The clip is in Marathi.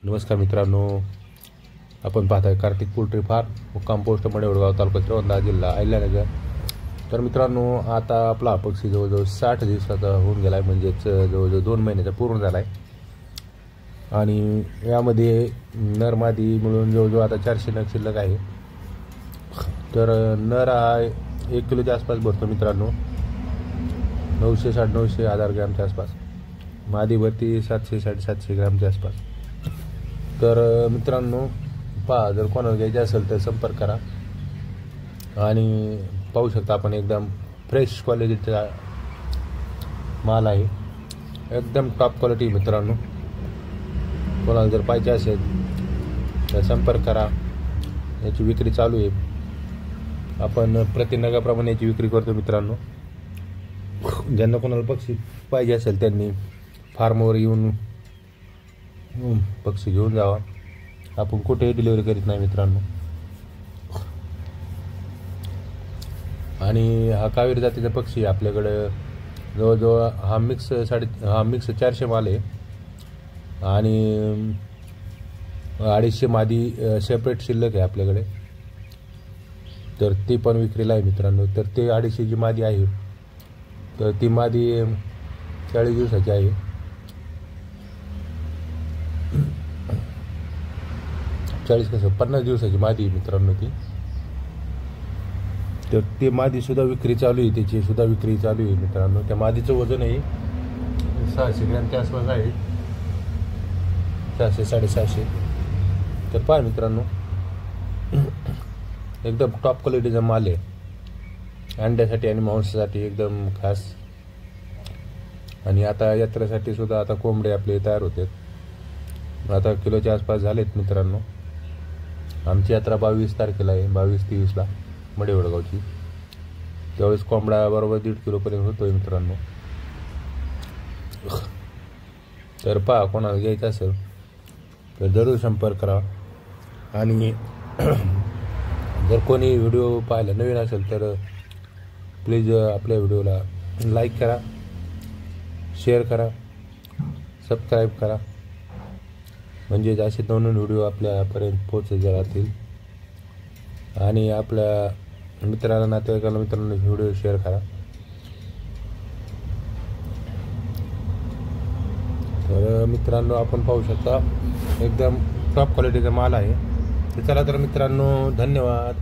नमस्कार मित्रांनो, आपण पाहताय कार्तिक पोल्ट्री फार्म, मुक्काम पोस्ट मडेवडगाव, तालुका श्रीगोंदा, जिल्हा अहिल्यानगर। तर मित्रांनो, आता आपला पक्षी जवळजवळ 60 दिवसाचा होऊन गेला आहे, म्हणजेच जवळजवळ 2 महिन्याचा पूर्ण झाला आहे। आणि यामध्ये नर मादी मिळून जवळजवळ आता 400 नग शिल्लक आहे। तर नर हा 1 किलोच्या आसपास भरतो मित्रांनो, 900 950 1000 ग्रॅमच्या आसपास। मादी भरती 700 750 ग्रॅमच्या आसपास। तर मित्रांनो पहा, जर कोणाला घ्यायचे असेल तर संपर्क करा। आणि पाहू शकता आपण, एकदम फ्रेश क्वालिटीचा माल आहे, एकदम टॉप क्वालिटी मित्रांनो। कोणाला जर पाहिजे असेल तर संपर्क करा। याची विक्री चालू आहे, आपण प्रति नगाप्रमाणे याची विक्री करतो मित्रांनो। ज्यांना कोणाला पक्षी पाहिजे असेल त्यांनी फार्मवर येऊन पक्षी घेऊन जावा, आपण कुठेही डिलिव्हरी करीत नाही मित्रांनो। आणि हा कावेरी जातीचा पक्षी आपल्याकडे जवळजवळ हा मिक्स 400 माल आहे आणि 250 मादी सेपरेट शिल्लक आहे आपल्याकडे। तर ती पण विक्रीला आहे मित्रांनो। तर ते 250 जी मादी आहे तर ती मादी 40 दिवसाची आहे। 50 दिवसाची मादी मित्रांनो ती। तर ते मादी सुद्धा विक्री चालू आहे, त्याची सुद्धा विक्री चालू आहे मित्रांनो। त्या मादीचं वजन आहे 600 ग्रॅमच्या आसपास आहे, 600 750। तर पहा मित्रांनो, एकदम टॉप क्वालिटीचा माल आहे, अंड्यासाठी आणि मांसासाठी एकदम खास। आणि आता यात्रेसाठी सुद्धा आता कोंबडे आपले तयार होते, आता किलोच्या आसपास झालेत मित्रांनो। आमची यात्रा 22 तारखेला आहे, 22-23ला मडेवडगावची। त्यावेळेस कोंबडा बरोबर 1.5 किलोपर्यंत होतोय मित्रांनो। तर पहा, कोणाला घ्यायचं असेल तर जरूर संपर्क करा। आणि जर कोणी व्हिडिओ पाहायला नवीन असेल तर प्लीज आपल्या व्हिडिओला लाईक करा, शेअर करा, सबस्क्राईब करा, म्हणजे असे नवीन व्हिडिओ आपल्यापर्यंत पोहोचत राहतील। आणि आपल्या मित्रांना, नातेवाईकांना, मित्रांना व्हिडिओ शेअर करा। तर मित्रांनो, आपण पाहू शकता एकदम टॉप क्वालिटीचा माल आहे। तर चला तर मित्रांनो, धन्यवाद।